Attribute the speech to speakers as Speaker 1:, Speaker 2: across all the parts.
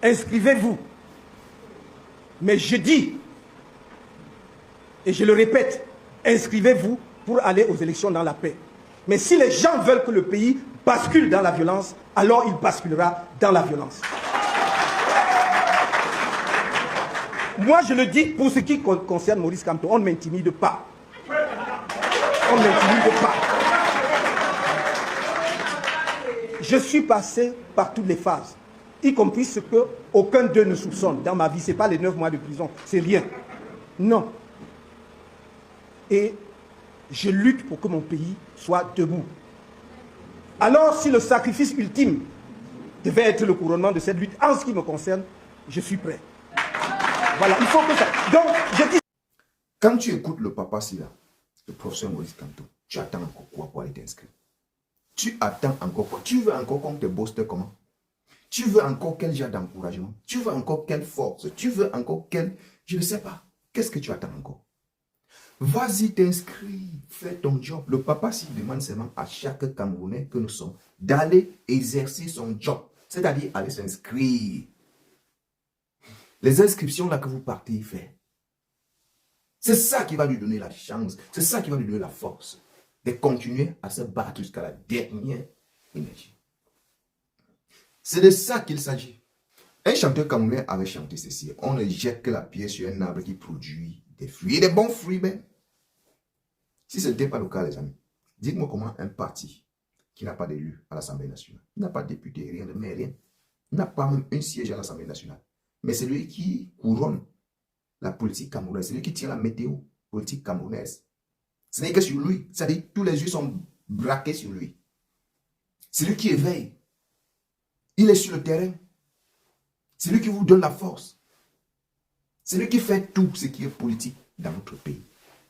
Speaker 1: inscrivez-vous. Mais je dis, et je le répète, inscrivez-vous pour aller aux élections dans la paix. Mais si les gens veulent que le pays bascule dans la violence, alors il basculera dans la violence. Moi, je le dis pour ce qui concerne Maurice Kamto, on ne m'intimide pas. On ne m'intimide pas. Je suis passé par toutes les phases, y compris ce que aucun d'eux ne soupçonne dans ma vie. Ce n'est pas les 9 mois de prison, c'est rien. Non. Et je lutte pour que mon pays soit debout. Alors, si le sacrifice ultime devait être le couronnement de cette lutte, en ce qui me concerne, je suis prêt. Voilà, il faut que ça... Donc, je dis...
Speaker 2: Quand tu écoutes le papa Silla, le professeur Maurice Kamto, tu attends encore quoi pour aller t'inscrire? Tu attends encore quoi? Tu veux encore qu'on te bosse comment? Tu veux encore quel genre d'encouragement? Tu veux encore quelle force? Tu veux encore quel... Je ne sais pas. Qu'est-ce que tu attends encore? Vas-y t'inscris, fais ton job. Le papa Silla demande seulement à chaque Camerounais que nous sommes d'aller exercer son job. C'est-à-dire aller s'inscrire. Les inscriptions là que vous partez faire. C'est ça qui va lui donner la chance. C'est ça qui va lui donner la force de continuer à se battre jusqu'à la dernière énergie. C'est de ça qu'il s'agit. Un chanteur camerounais avait chanté ceci. On ne jette que la pierre sur un arbre qui produit des fruits, des bons fruits même. Si ce n'était pas le cas, les amis, dites-moi comment un parti qui n'a pas d'élu à l'Assemblée nationale, n'a pas de député, rien de mais rien, n'a pas même un siège à l'Assemblée nationale, mais c'est lui qui couronne la politique camerounaise, c'est lui qui tient la météo politique camerounaise. Ce n'est que sur lui, c'est-à-dire que tous les yeux sont braqués sur lui. C'est lui qui éveille. Il est sur le terrain. C'est lui qui vous donne la force. C'est lui qui fait tout ce qui est politique dans notre pays.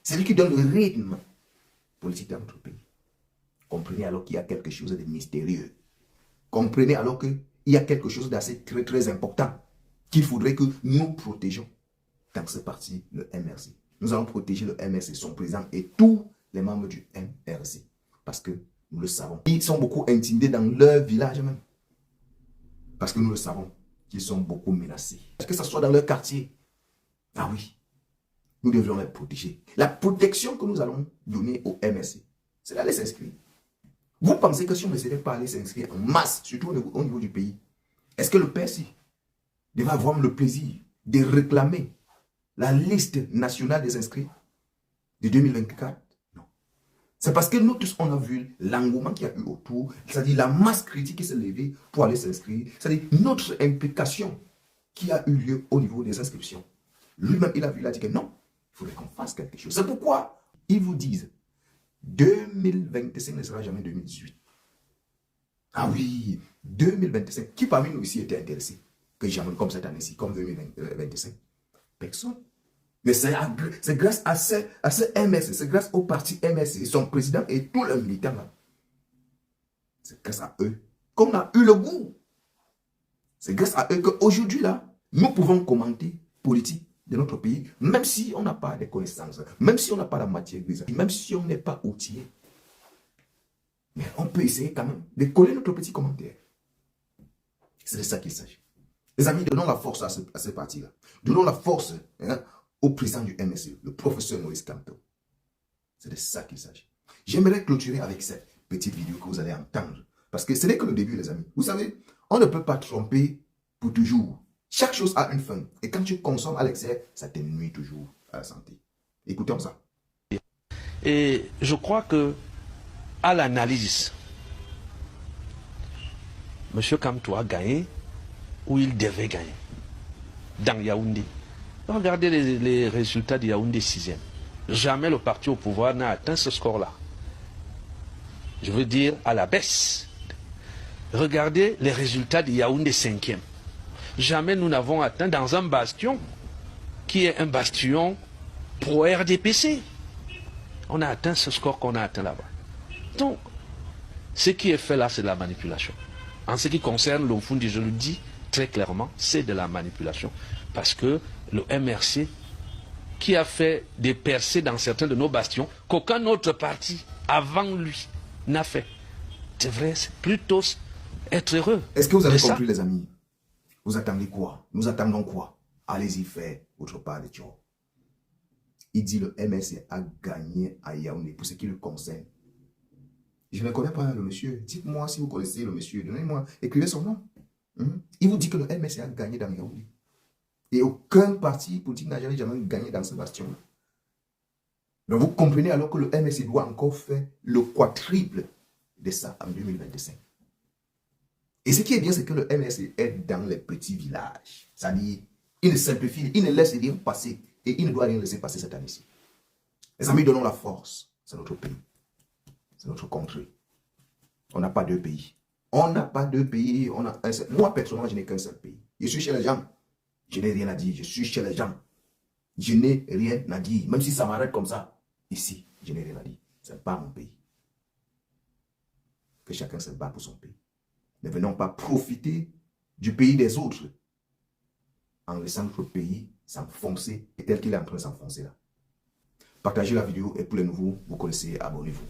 Speaker 2: C'est lui qui donne le rythme politique dans notre pays. Comprenez alors qu'il y a quelque chose de mystérieux. Comprenez alors qu'il y a quelque chose d'assez très très important qu'il faudrait que nous protégeons dans ce parti, le MRC. Nous allons protéger le MRC, son président et tous les membres du MRC. Parce que nous le savons. Ils sont beaucoup intimidés dans leur village même. Parce que nous le savons qu'ils sont beaucoup menacés. Est-ce que ce soit dans leur quartier? Ah oui. Nous devrions les protéger. La protection que nous allons donner au MRC, c'est d'aller s'inscrire. Vous pensez que si on ne s'était pas aller s'inscrire en masse, surtout au niveau du pays, est-ce que le PSI devait avoir le plaisir de réclamer la liste nationale des inscrits de 2024? Non. C'est parce que nous tous, on a vu l'engouement qu'il y a eu autour, c'est-à-dire la masse critique qui s'est levée pour aller s'inscrire, c'est-à-dire notre implication qui a eu lieu au niveau des inscriptions. Lui-même, il a vu, il a dit que non, il faudrait qu'on fasse quelque chose. C'est pourquoi ils vous disent 2025 ne sera jamais 2018. Ah oui, 2025. Qui parmi nous ici était intéressé que jamais comme cette année-ci, comme 2025? Personne. Mais c'est grâce à ce MSC, c'est grâce au parti MSC, son président et tous les militants là. C'est grâce à eux qu'on a eu le goût. C'est grâce à eux qu'aujourd'hui là, nous pouvons commenter politique de notre pays, même si on n'a pas de connaissances, même si on n'a pas la matière grise, même si on n'est pas outillé. Mais on peut essayer quand même de coller notre petit commentaire. C'est de ça qu'il s'agit. Les amis, donnons la force à ce parti-là. Donnons la force au président du MSC, le professeur Maurice Kamto. C'est de ça qu'il s'agit. J'aimerais clôturer avec cette petite vidéo que vous allez entendre. Parce que ce n'est que le début, les amis. Vous savez, on ne peut pas tromper pour toujours. Chaque chose a une fin. Et quand tu consommes à l'excès, ça te nuit toujours à la santé. Écoutons ça.
Speaker 3: Et je crois que, à l'analyse, M. Kamto a gagné où il devait gagner. Dans Yaoundé. Regardez les résultats de Yaoundé 6e. Jamais le parti au pouvoir n'a atteint ce score-là. Je veux dire à la baisse. Regardez les résultats de Yaoundé 5e. Jamais nous n'avons atteint dans un bastion qui est un bastion pro-RDPC. On a atteint ce score qu'on a atteint là-bas. Donc, ce qui est fait là, c'est de la manipulation. En ce qui concerne l'Omfundi, je le dis très clairement, c'est de la manipulation. Parce que le MRC, qui a fait des percées dans certains de nos bastions, qu'aucun autre parti avant lui n'a fait. C'est vrai, c'est plutôt être heureux.
Speaker 2: Est-ce que vous avez compris, les amis? Vous attendez quoi? Nous attendons quoi? Allez-y faire votre part de job. Il dit le MSC a gagné à Yaoundé pour ce qui le concerne. Je ne connais pas le monsieur. Dites-moi si vous connaissez le monsieur. Donnez-moi, écrivez son nom. Il vous dit que le MSC a gagné dans Yaoundé. Et aucun parti politique n'a jamais gagné dans ce bastion. Donc vous comprenez alors que le MSC doit encore faire le quadruple de ça en 2025. Et ce qui est bien, c'est que le MSC est dans les petits villages. C'est-à-dire, il ne simplifie, il ne laisse rien passer. Et il ne doit rien laisser passer cette année-ci. Les amis, donnons la force. C'est notre pays. C'est notre contrée. On n'a pas deux pays. On n'a pas deux pays. On a un seul. Moi, personnellement, je n'ai qu'un seul pays. Je suis chez les gens. Je n'ai rien à dire. Je suis chez les gens. Je n'ai rien à dire. Même si ça m'arrête comme ça. Ici, je n'ai rien à dire. Ce n'est pas mon pays. Que chacun se bat pour son pays. Ne venons pas profiter du pays des autres en laissant notre pays s'enfoncer et tel qu'il est en train de s'enfoncer là. Partagez la vidéo et pour les nouveaux, vous connaissez, abonnez-vous.